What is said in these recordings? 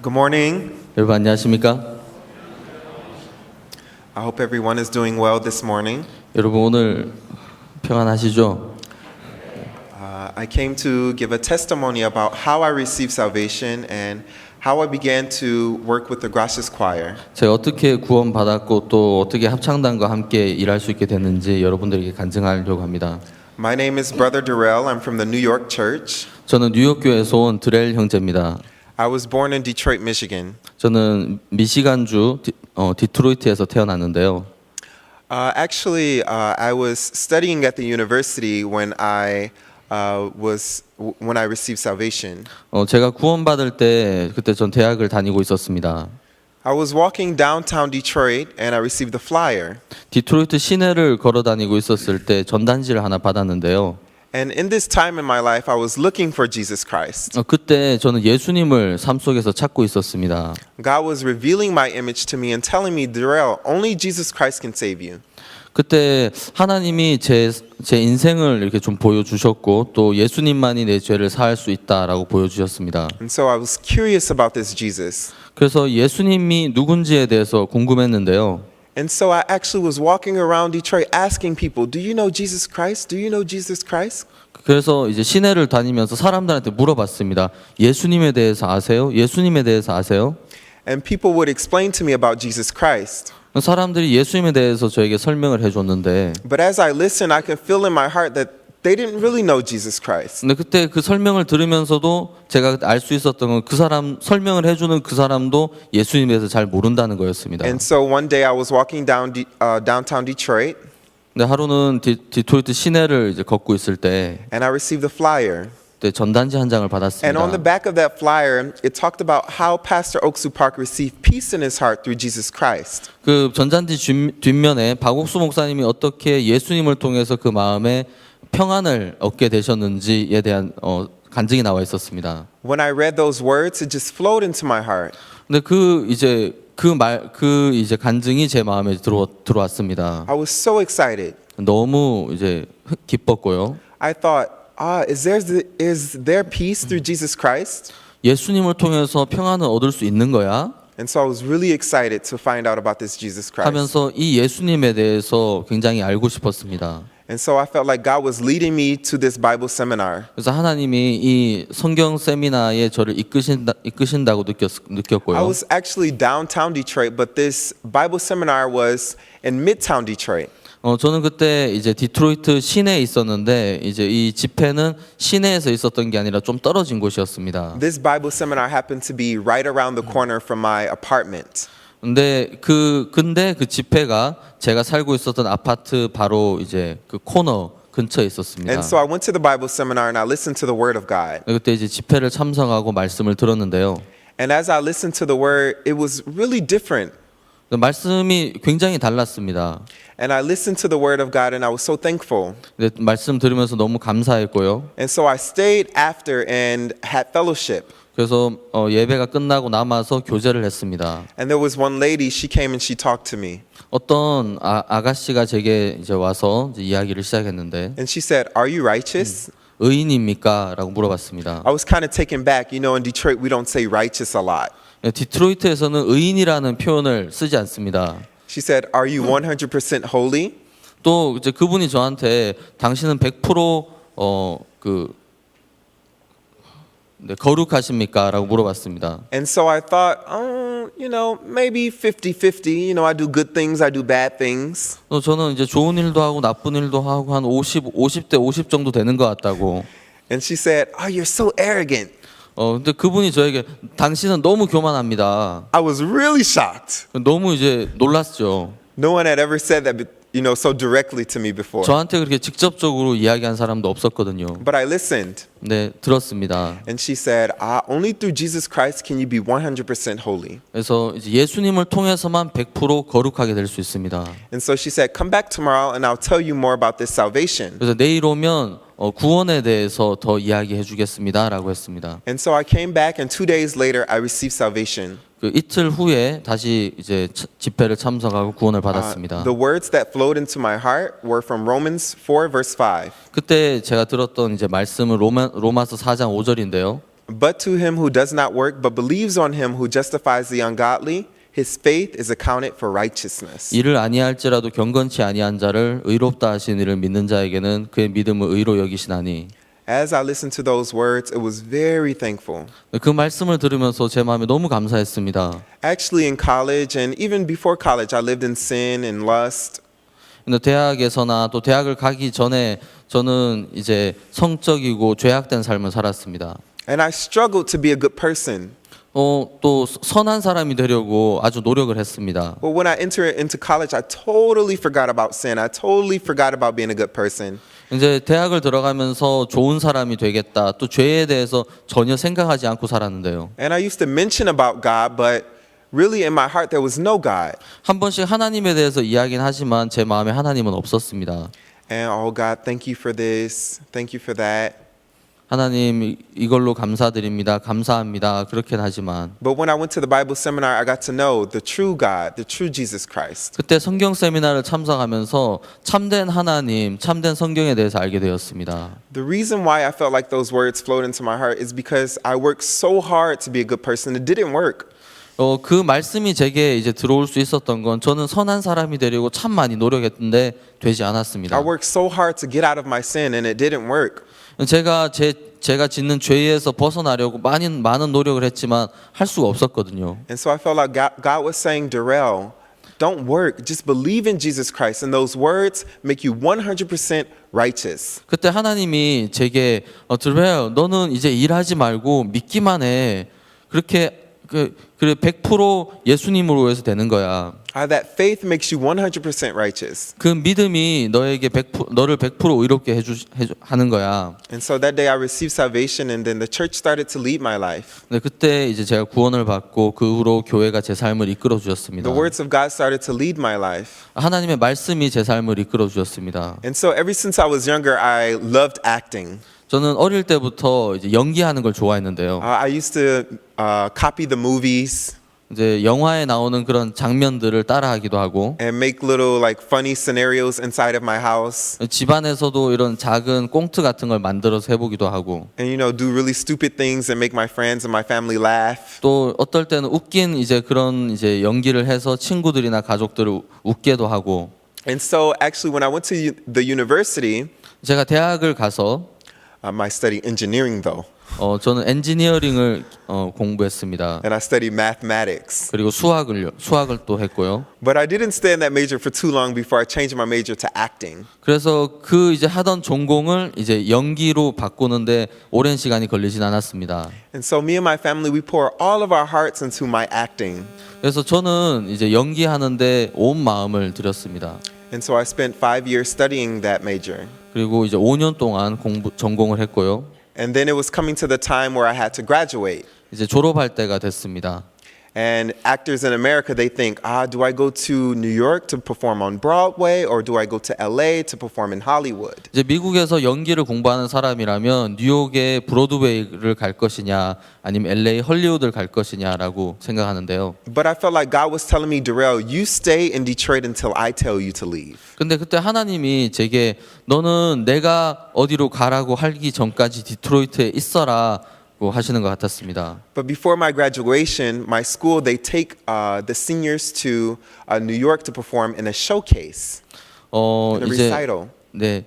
Good morning. 여러분 안녕하십니까? I hope everyone is doing well this morning. 여러분 오늘 평안하시죠? I came to give a testimony about how I received salvation and how I began to work with the Gracias Choir. 제가 어떻게 구원받았고 또 어떻게 합창단과 함께 일할 수 있게 됐는지 여러분들에게 간증하려고 합니다. My name is Brother Durrell. I'm from the New York Church. 저는 뉴욕 교회에서 온 드렐 형제입니다. I was born in Detroit, Michigan. 저는 미시간주 디트로이트에서 태어났는데요. I was studying at the university when I received salvation. 제가 구원받을 때 그때 전 대학을 다니고 있었습니다. I was walking downtown Detroit and I received the flyer. 디트로이트 시내를 걸어 다니고 있었을 때 전단지를 하나 받았는데요. And in this time in my life, I was looking for Jesus Christ. 그때 저는 예수님을 삶 속에서 찾고 있었습니다. God was revealing my image to me and telling me, Durrell, only Jesus Christ can save you. 그때 하나님이 제 인생을 이렇게 좀 보여주셨고 또 예수님만이 내 죄를 사할 수 있다라고 보여주셨습니다. And so I was curious about this Jesus. 그래서 예수님이 누군지에 대해서 궁금했는데요. And so I actually was walking around Detroit asking people, do you know Jesus Christ? Do you know Jesus Christ? 그래서 이제 시내를 다니면서 사람들한테 물어봤습니다. 예수님에 대해서 아세요? 예수님에 대해서 아세요? And people would explain to me about Jesus Christ. 사람들이 예수님에 대해서 저에게 설명을 해줬는데 But as I listened, I could feel in my heart that they didn't really know Jesus Christ. 근데 그때 그 설명을 들으면서도 제가 알 수 있었던 건 그 사람 설명을 해주는 그 사람도 예수님에 대해서 잘 모른다는 거였습니다. And so one day I was walking downtown Detroit. 근데 하루는 디트로이트 시내를 이제 걷고 있을 때 And I received a flyer. 그때 전단지 한 장을 And 받았습니다. on the back of that flyer, it talked about how Pastor Oksu Park received peace in his heart through Jesus Christ. 그 전단지 뒷면에 박옥수 목사님이 어떻게 예수님을 통해서 그 마음에 평안을 얻게 되셨는지에 대한 간증이 나와 있었습니다. When I read those words, it just flowed into my heart. 근데 그 이제 간증이 제 마음에 들어왔습니다. I was so excited. 너무 이제 기뻤고요. I thought, is there peace through Jesus Christ? 예수님을 통해서 평안을 얻을 수 있는 거야? And so I was really excited to find out about this Jesus Christ. 하면서 이 예수님에 대해서 굉장히 알고 싶었습니다. And so I felt like God was leading me to this Bible seminar. 그래서 하나님이 이 성경 세미나에 저를 이끄신다고 I 느꼈고요. was actually downtown Detroit, but this Bible seminar was in Midtown Detroit. 저는 그때 이제 디트로이트 시내에 있었는데 이제 이 집회는 시내에서 있었던 게 아니라 좀 떨어진 곳이었습니다. This Bible seminar happened to be right around the corner from my apartment. 근데 그 집회가 제가 살고 있었던 아파트 바로 이제 그 코너 근처에 있었습니다. And so I went to the Bible seminar and I listened to the Word of God. 그때 이제 집회를 참석하고 말씀을 들었는데요. And as I listened to the Word, it was really different. 말씀이 굉장히 달랐습니다. And I listened to the Word of God and I was so thankful. 말씀 들으면서 너무 감사했고요. And so I stayed after and had fellowship. 그래서 예배가 끝나고 남아서 교제를 했습니다. And there was one lady, she came and she talked to me. 어떤 아가씨가 제게 이제 와서 이제 이야기를 시작했는데 And she said, "Are you righteous?" 의인입니까? 라고 물어봤습니다. I was kind of taken back. You know, in Detroit we don't say righteous a lot. 디트로이트에서는 의인이라는 표현을 쓰지 않습니다. She said, "Are you 100% holy?" 또 이제 그분이 저한테 당신은 100% 거룩하십니까? 라고 물어봤습니다. And so I thought, maybe 50-50. You know, I do good things, I do bad things. 저는 이제 좋은 일도 하고 나쁜 일도 하고 한 50대 50 정도 되는 것 같다고. And she said, "Oh, you're so arrogant." 근데 그분이 저에게 당신은 너무 교만합니다. I was really shocked. 너무 이제 놀랐죠. No one had ever said that, so directly to me before. 저한테 그렇게 직접적으로 이야기한 사람도 없었거든요. But I listened. 네, 들었습니다. And she said, only through Jesus Christ can you be 100% holy. 그래서 이제 예수님을 통해서만 100% 거룩하게 될 수 있습니다. And so she said, come back tomorrow and I'll tell you more about this salvation. 그래서 내일 오면 구원에 대해서 더 이야기해 주겠습니다라고 했습니다. And so I came back and 2 days later I received salvation. 그 이틀 후에 다시 이제 집회를 참석하고 구원을 받았습니다. The words that flowed into my heart were from Romans 4 verse 5. 그때 제가 들었던 이제 말씀은 로마서 4장 5절인데요. But to him who does not work, but believes on him who justifies the ungodly, his faith is accounted for righteousness. 이를 아니할지라도 경건치 아니한 자를 의롭다 하신 이를 믿는 자에게는 그의 믿음을 의로 여기시나니. As I listened to those words, it was very thankful. 그 말씀을 들으면서 제 마음에 너무 감사했습니다. Actually, in college and even before college, I lived in sin and lust. 근데 대학에서나 또 대학을 가기 전에 저는 이제 성적이고 죄악된 삶을 살았습니다. And I struggled to be a good person. 또 선한 사람이 되려고 아주 노력을 했습니다. But when I entered into college, I totally forgot about sin. I totally forgot about being a good person. 이제 대학을 들어가면서 좋은 사람이 되겠다. 또 죄에 대해서 전혀 생각하지 않고 살았는데요. And I used to mention about God, but really in my heart there was no God. 한 번씩 하나님에 대해서 이야기는 하지만 제 마음에 하나님은 없었습니다. And oh God, thank you for this. Thank you for that. 하나님 이걸로 감사드립니다. 감사합니다. 그렇게는 하지만 But when I went to the Bible seminar, I got to know the true God, the true Jesus Christ. 그때 성경 세미나를 참석하면서 참된 하나님, 참된 성경에 대해서 알게 되었습니다. The reason why I felt like those words flowed into my heart is because I worked so hard to be a good person. It didn't work. 그 말씀이 제게 이제 들어올 수 있었던 건 저는 선한 사람이 되려고 참 많이 노력했는데 되지 않았습니다. I worked so hard to get out of my sin and it didn't work. 제가 짓는 죄에서 벗어나려고 많은 노력을 했지만 할 수가 없었거든요. And so I felt like God was saying, Darrell, don't work. Just believe in Jesus Christ. And those words make you 100% righteous. 그때 하나님이 제게 드레어 너는 이제 일하지 말고 믿기만 해. 그렇게 그래 100% 예수님으로 해서 되는 거야. That faith makes you 100% righteous. 그 믿음이 너를 100% 의롭게 하는 거야. And so that day I received salvation and then the church started to lead my life. 네, 그때 이제 제가 구원을 받고 그 후로 교회가 제 삶을 이끌어 주셨습니다. The words of God started to lead my life. 하나님의 말씀이 제 삶을 이끌어 주셨습니다. And so ever since I was younger, I loved acting. 저는 어릴 때부터 이제 연기하는 걸 좋아했는데요. I used to copy the movies. 이제 영화에 나오는 그런 장면들을 따라하기도 하고 And make little like funny scenarios inside of my house. 집안에서도 이런 작은 꽁트 같은 걸 만들어서 해보기도 하고 And do really stupid things and make my friends and my family laugh. 또 어떨 때는 웃긴 이제 그런 이제 연기를 해서 친구들이나 가족들을 웃게도 하고 And so actually when I went to the university, 제가 대학을 가서 I studied engineering though. 저는 엔지니어링을 공부했습니다. And I studied mathematics. 그리고 수학을 또 했고요. But I didn't stay in that major for too long before I changed my major to acting. 그래서 그 이제 하던 전공을 이제 연기로 바꾸는데 오랜 시간이 걸리진 않았습니다. And so me and my family, we pour all of our hearts into my acting. 그래서 저는 이제 연기하는데 온 마음을 들였습니다. And so I spent 5 years studying that major. 그리고 이제 5년 동안 전공을 했고요. And then it was coming to the time where I had to graduate. 이제 졸업할 때가 됐습니다. And actors in America, they think, do I go to New York to perform on Broadway or do I go to LA to perform in Hollywood? 이제 미국에서 연기를 공부하는 사람이라면 뉴욕의 브로드웨이를 갈 것이냐 아니면 LA 헐리우드를 갈 것이냐라고 생각하는데요. But I felt like God was telling me, Darrell, you stay in Detroit until I tell you to leave. 근데 그때 하나님이 제게 너는 내가 어디로 가라고 하기 전까지 디트로이트에 있어라 하시는 것 같았습니다. But before my graduation, my school, they take the seniors to New York to perform in a showcase, in a 이제 recital. 네.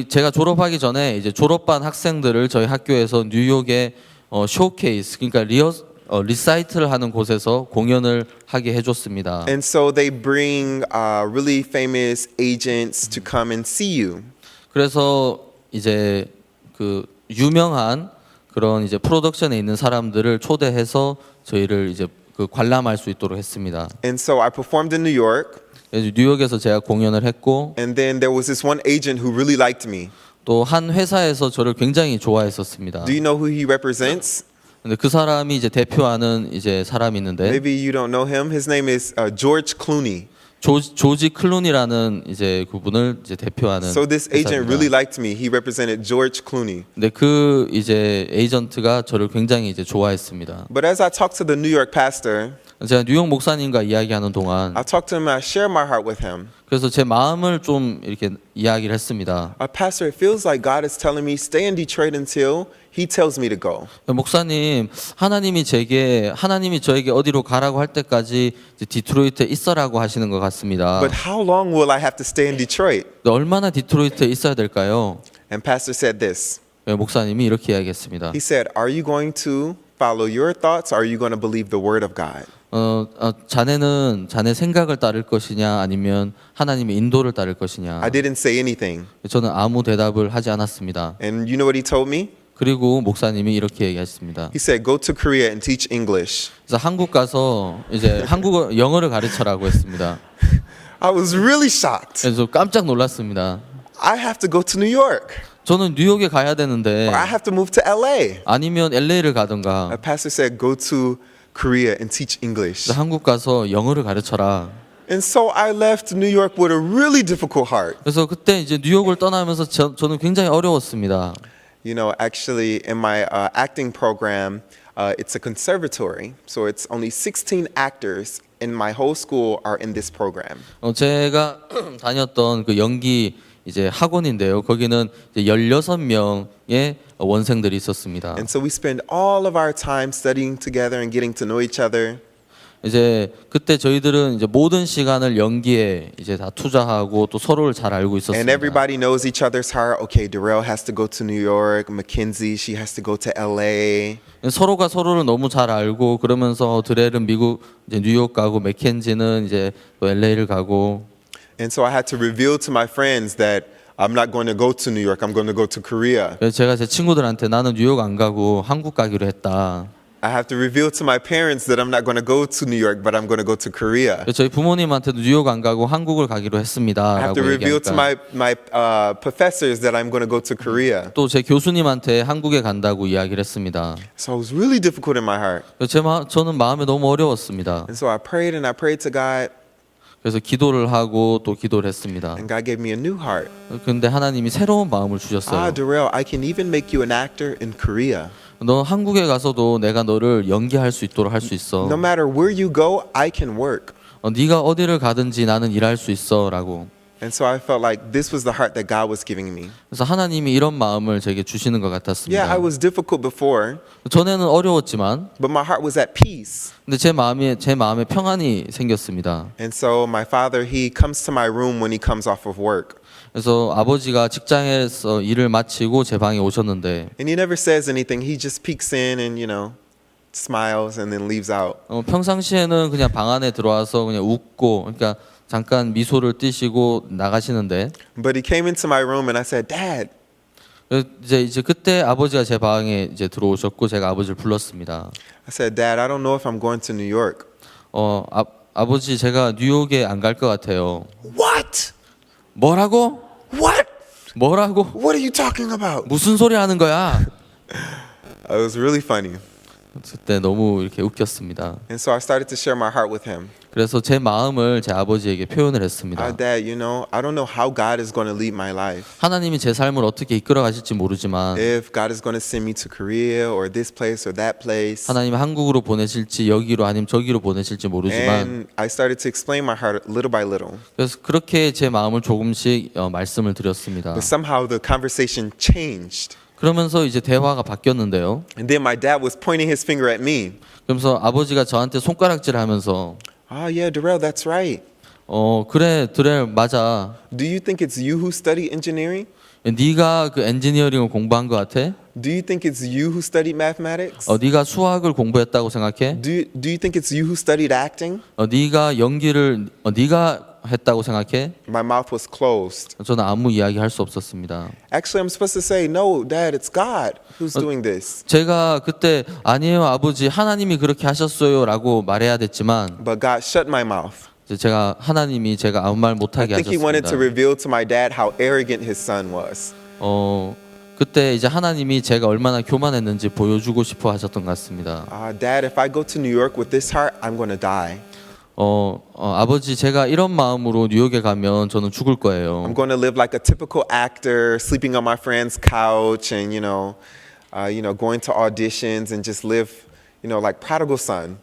제가 졸업하기 전에 이제 졸업반 학생들을 저희 학교에서 뉴욕의 쇼케이스 그러니까 리사이트를 하는 곳에서 공연을 하게 해줬습니다. And so they bring really famous agents to come and see you. 그래서 이제 그 유명한 그런 이제 프로덕션에 있는 사람들을 초대해서 저희를 이제 그 관람할 수 있도록 했습니다. And so I performed in New York. 그래서 뉴욕에서 제가 공연을 했고 And then there was this one agent who really liked me. 또 한 회사에서 저를 굉장히 좋아했었습니다. Do you know who he represents? 근데 그 사람이 이제 대표하는 이제 사람이 있는데 Maybe you don't know him. His name is George Clooney. 조지 클루니라는 이제 그분을 이제 대표하는 So this agent 회사입니다. really liked me. He represented George Clooney. 근데 그 이제 에이전트가 저를 굉장히 이제 좋아했습니다. But as I talked to the New York pastor, 제가 뉴욕 목사님과 이야기하는 동안 I talked to him. I shared my heart with him. 그래서 제 마음을 좀 이렇게 이야기를 했습니다. Pastor, it feels like God is telling me stay in Detroit until He tells me to go. 목사님, 하나님이 저에게 어디로 가라고 할 때까지 이제 디트로이트에 있어라고 하시는 것 같습니다. But how long will I have to stay in Detroit? 얼마나 디트로이트에 있어야 될까요? And Pastor said this. 목사님이 이렇게 이야기했습니다. He said, "Are you going to follow your thoughts, or are you going to believe the word of God?" 자네는 자네 생각을 따를 것이냐 아니면 하나님의 인도를 따를 것이냐. I didn't say anything. 저는 아무 대답을 하지 않았습니다. And you know what he told me? 그리고 목사님이 이렇게 얘기했습니다. He said, "Go to Korea and teach English." 그래서 한국 가서 이제 영어를 가르쳐라고 했습니다. I was really shocked. 그래서 깜짝 놀랐습니다. I have to go to New York, 저는 뉴욕에 가야 되는데 or I have to move to LA. 아니면 LA를 가든가. Pastor said, "Go to Korea and teach English." 그래서 한국 가서 영어를 가르쳐라. And so I left New York with a really difficult heart. 그래서 그때 이제 뉴욕을 떠나면서 저는 굉장히 어려웠습니다. You know, actually, in my acting program, it's a conservatory, so it's only 16 actors in my whole school are in this program. 제가 다녔던 그 연기 이제 학원인데요. 거기는 이제 16명의 원생들이 있었습니다. And so we spend all of our time studying together and getting to know each other. 이제 그때 저희들은 이제 모든 시간을 연기에 이제 다 투자하고 또 서로를 잘 알고 And 있었습니다. everybody knows each other's heart. Okay, Darrell has to go to New York. Mackenzie, she has to go to LA. 서로가 서로를 너무 잘 알고 그러면서 드렐은 미국 이제 뉴욕 가고 맥켄지는 이제 또 LA를 가고. And so I had to reveal to my friends that I'm not going to go to New York. I'm going to go to Korea. 그래서 제가 제 친구들한테 나는 뉴욕 안 가고 한국 가기로 했다. I have to reveal to my parents that I'm not going to go to New York, but I'm going to go to Korea. 그래서 저희 부모님한테도 뉴욕 안 가고 한국을 가기로 I have to 했습니다라고 reveal to 얘기하니까 my professors that I'm going to go to Korea. 또 제 교수님한테 한국에 간다고 이야기를 했습니다. So it was really difficult in my heart. 그래서 저는 마음에 너무 어려웠습니다. And so I prayed and I prayed to God, 그래서 기도를 하고 또 기도를 했습니다. and God gave me a new heart. 근데 하나님이 새로운 마음을 Ah, 주셨어요. Darrell, I can even make you an actor in Korea. 너 한국에 가서도 내가 너를 연기할 수 있도록 할 수 있어. No matter where you go, I can work. 네가 어디를 가든지 나는 일할 수 있어라고. And so I felt like this was the heart that God was giving me. 그래서 하나님이 이런 마음을 제게 주시는 것 Yeah, 같았습니다. I was difficult before, 전에는 어려웠지만 but my heart was at peace. 근데 제 마음에 평안이 생겼습니다. And so my father, he comes to my room when he comes off of work. 그래서 아버지가 직장에서 일을 마치고 제 방에 오셨는데 And he never says anything. He just peeks in and, smiles and then leaves out. 평상시에는 그냥 방 안에 들어와서 그냥 웃고 그러니까 잠깐 미소를 띠시고 나가시는데 But he came into my room and I said, "Dad." 이제 그때 아버지가 제 방에 이제 들어오셨고 제가 아버지를 불렀습니다. I said, "Dad, I don't know if I'm going to New York." 아버지 제가 뉴욕에 안 갈 것 같아요. What? 뭐라고? What? 뭐라고? What are you talking about? 무슨 소리 하는 거야? It was really funny. 그때 너무 이렇게 웃겼습니다. And so I started to share my heart with him. 그래서 제 마음을 제 아버지에게 표현을 했습니다. Dad, I don't know how God is going to lead my life. 하나님이 제 삶을 어떻게 이끌어 가실지 모르지만 If God is going to send me to Korea or this place or that place. 하나님이 한국으로 보내실지 여기로 아니면 저기로 보내실지 모르지만 And I started to explain my heart little by little. 그래서 그렇게 제 마음을 조금씩 말씀을 드렸습니다. But somehow the conversation changed. 그러면서 이제 대화가 바뀌었는데요. And then my dad was pointing his finger at me. 그러면서 아버지가 저한테 손가락질을 하면서 Yeah, Darrell, that's right. 그래 드렐 맞아. Do you think it's you who study engineering? 네가 그 엔지니어링을 공부한 것 같아? Do you think it's you who studied mathematics? 네가 수학을 공부했다고 생각해? Do you think it's you who studied acting? 네가 연기를 네가 했다고 생각해? My mouth was closed. 저는 아무 이야기 할 수 없었습니다. Actually, I'm supposed to say, "No, Dad, it's God who's doing this." 제가 그때 아니에요 아버지 하나님이 그렇게 하셨어요라고 말해야 됐지만 But God shut my mouth. 제가 하나님이 제가 아무 말 I 못하게 think He wanted to 하셨습니다. reveal to my dad how arrogant his son was. 그때 이제 하나님이 제가 얼마나 교만했는지 보여주고 싶어 하셨던 것 같습니다. Dad, if I go to New York with this heart, I'm going to die. 아버지 제가 이런 마음으로 뉴욕에 가면 저는 죽을 거예요. I'm going to live like a typical actor, sleeping on my friend's couch, and going to auditions and just live, like prodigal son.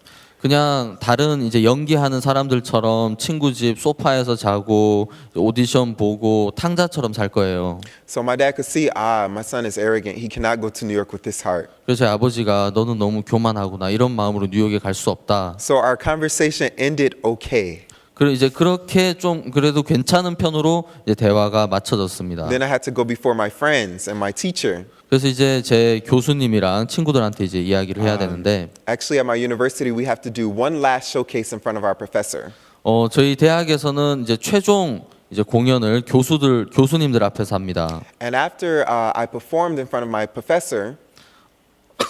그냥 다른 이제 연기하는 사람들처럼 친구 집 소파에서 자고 오디션 보고 탕자처럼 살 거예요. So my dad could see, my son is arrogant. He cannot go to New York with this heart. 그래서 제 아버지가 너는 너무 교만하구나 이런 마음으로 뉴욕에 갈 수 없다. So our conversation ended okay. 그리고 이제 그렇게 좀 그래도 괜찮은 편으로 이제 대화가 맞춰졌습니다. Then I had to go before my friends and my teacher. 그래서 이제 제 교수님이랑 친구들한테 이제 이야기를 해야 되는데 Actually, at my university, we have to do one last showcase in front of our professor. 저희 대학에서는 이제 최종 이제 공연을 교수님들 앞에서 합니다. And after I performed in front of my professor,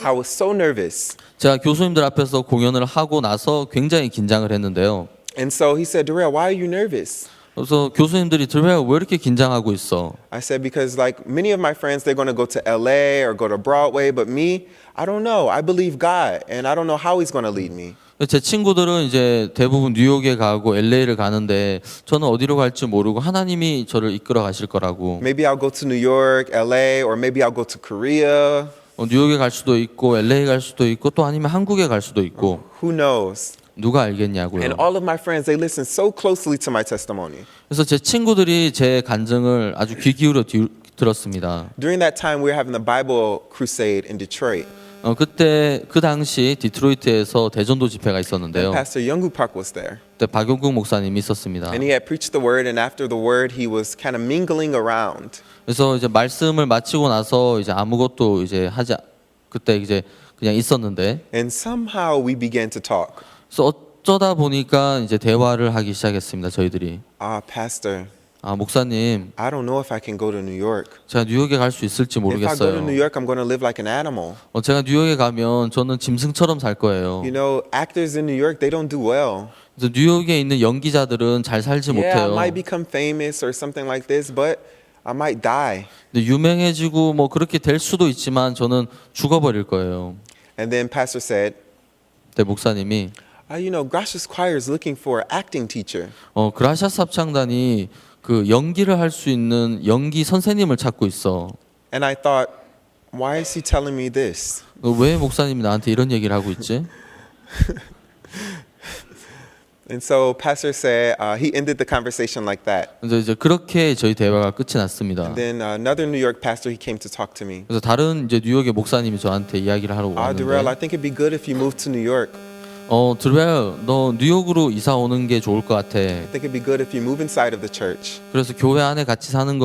I was so nervous. 제가 교수님들 앞에서 공연을 하고 나서 굉장히 긴장을 했는데요. And so he said, Darrell, why are you nervous? 그래서 교수님들이 들어요 왜 이렇게 긴장하고 있어? I said, because like many of my friends, they're going to go to LA or go to Broadway, but me, I don't know. I believe God, and I don't know how He's going to lead me. 제 친구들은 이제 대부분 뉴욕에 가고 LA를 가는데 저는 어디로 갈지 모르고 하나님이 저를 이끌어 가실 거라고. Maybe I'll go to New York, LA, or maybe I'll go to Korea. 뉴욕에 갈 수도 있고 LA 갈 수도 있고 또 아니면 한국에 갈 수도 있고 Who knows? 누가 알겠냐고요. And all of my friends, they listen so closely to my testimony. 그래서 제 친구들이 제 간증을 아주 귀 기울여 들었습니다. During that time, we were having the Bible crusade in Detroit. 그때 그 당시 디트로이트에서 대전도 집회가 And 있었는데요. Pastor Youngoo Park was there. 그때 박용국 목사님이 있었습니다. And he had preached the word, and after the word, he was kind of mingling around. 그래서 이제 말씀을 마치고 나서 이제 아무것도 이제 그때 이제 그냥 있었는데 And somehow we began to talk. 그래서 어쩌다 보니까 이제 대화를 하기 시작했습니다. 저희들이 Pastor, 목사님 I don't know if I can go to New York. 제가 뉴욕에 갈 수 있을지 If I go to 모르겠어요. New York, I'm going to live like an animal. 제가 뉴욕에 가면 저는 짐승처럼 살 거예요. You know, actors in New York, they don't do well. 그래서 뉴욕에 있는 연기자들은 잘 살지 Yeah, I 못해요. might become famous or something like this, but I might die. 근데 유명해지고 뭐 그렇게 될 수도 있지만 저는 죽어버릴 거예요. And then Pastor said, 그때 목사님이 you know, Gracious Choir is looking for an acting teacher. 그라샤스 합창단이 그 연기를 할 수 있는 연기 선생님을 찾고 있어. And I thought, why is he telling me this? 왜 목사님이 나한테 이런 얘기를 하고 있지? And so Pastor said, he ended the conversation like that. 그래서 이제 그렇게 저희 대화가 끝이 났습니다. And then another New York pastor, he came to talk to me. 그래서 다른 이제 뉴욕의 목사님이 저한테 이야기를 하러 Darrell, I 왔는데, think it'd be good if you moved to New York. 드렐, 너 뉴욕으로 이사 오는 게 좋을 것 같아. I think it'd be good if you move inside of the church. 그래서 교회 안에 같이 사는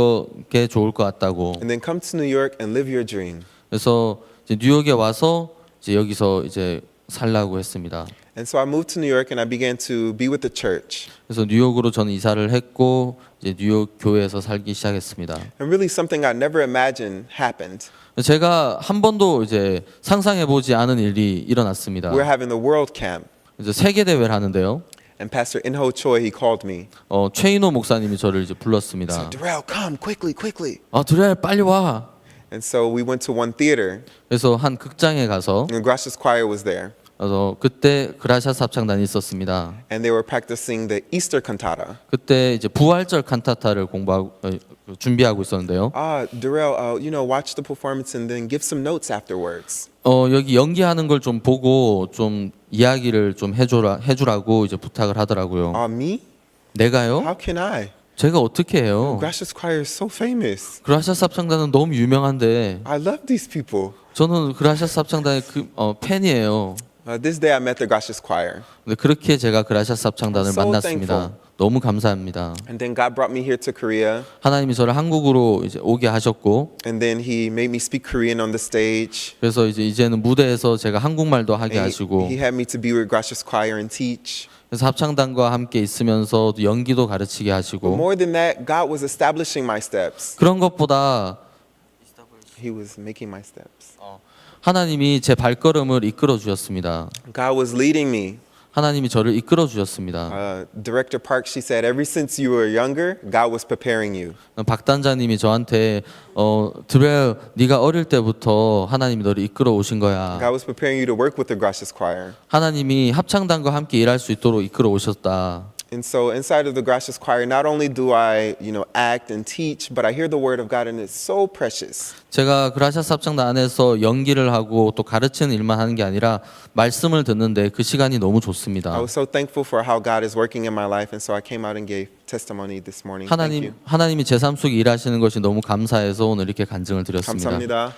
게 좋을 것 같다고. And then come to New York and live your dream. 그래서 이제 뉴욕에 와서 이제 여기서 이제 살라고 했습니다. And so I moved to New York and I began to be with the church. 그래서 뉴욕으로 저는 이사를 했고 이제 뉴욕 교회에서 살기 시작했습니다. And really something I never imagined happened. 제가 한 번도 이제 상상해 보지 않은 일이 일어났습니다. We're having the World Camp. 이제 세계 대회를 하는데요. And Pastor In-ho Choi, he called me. 최인호 목사님이 저를 이제 불렀습니다. So, Darrell, come quickly, quickly. 드렐 빨리 와. And so we went to one theater. 그래서 한 극장에 가서 And Gracious Choir was there. 그때 그라샤스 합창단이 있었습니다. And they were practicing the Easter cantata. 그때 이제 부활절 칸타타를 준비하고 있었는데요. Darrell, you know, watch the performance and then give some notes afterwards. 여기 연기하는 걸 좀 보고 좀 이야기를 좀 해주라고 이제 부탁을 하더라고요. Me? 내가요? How can I? 제가 어떻게 해요? Gracious Choir is so famous. 그라샤스 합창단은 너무 유명한데 I love these people. 저는 그라샤스 합창단의 팬이에요. This day I met the Gracious Choir. 근데 그렇게 제가 그라샤스 합창단을 So 만났습니다. thankful. 너무 감사합니다. And then God brought me here to Korea. 하나님이 저를 한국으로 이제 오게 하셨고, And then He made me speak Korean on the stage. 그래서 이제는 무대에서 제가 한국말도 하게 And 하시고, he had me to be with Gracious Choir and teach. 그래서 합창단과 함께 있으면서 연기도 가르치게 But 하시고, more than that, God was establishing my steps. 그런 것보다 He was making my steps. 하나님이 제 발걸음을 이끌어 주셨습니다. God was leading me. 하나님이 저를 이끌어 주셨습니다. Director Park, she said, ever since you were younger, God was preparing you. 박 단장님이 저한테 드렐, 네가 어릴 때부터 하나님이 너를 이끌어 오신 거야. God was preparing you to work with the Gracious Choir. 하나님이 합창단과 함께 일할 수 있도록 이끌어 오셨다. And so inside of the Gracious Choir, not only do I, act and teach, but I hear the word of God and it's so precious. 제가 그라시아스 합창단 안에서 연기를 하고 또 가르치는 일만 하는 게 아니라 말씀을 듣는데 그 시간이 너무 좋습니다. I was so thankful for how God is working in my life, and so I came out and gave testimony this morning. Thank you. 하나님이 제 삶 속에 일하시는 것이 너무 감사해서 오늘 이렇게 간증을 드렸습니다. 감사합니다.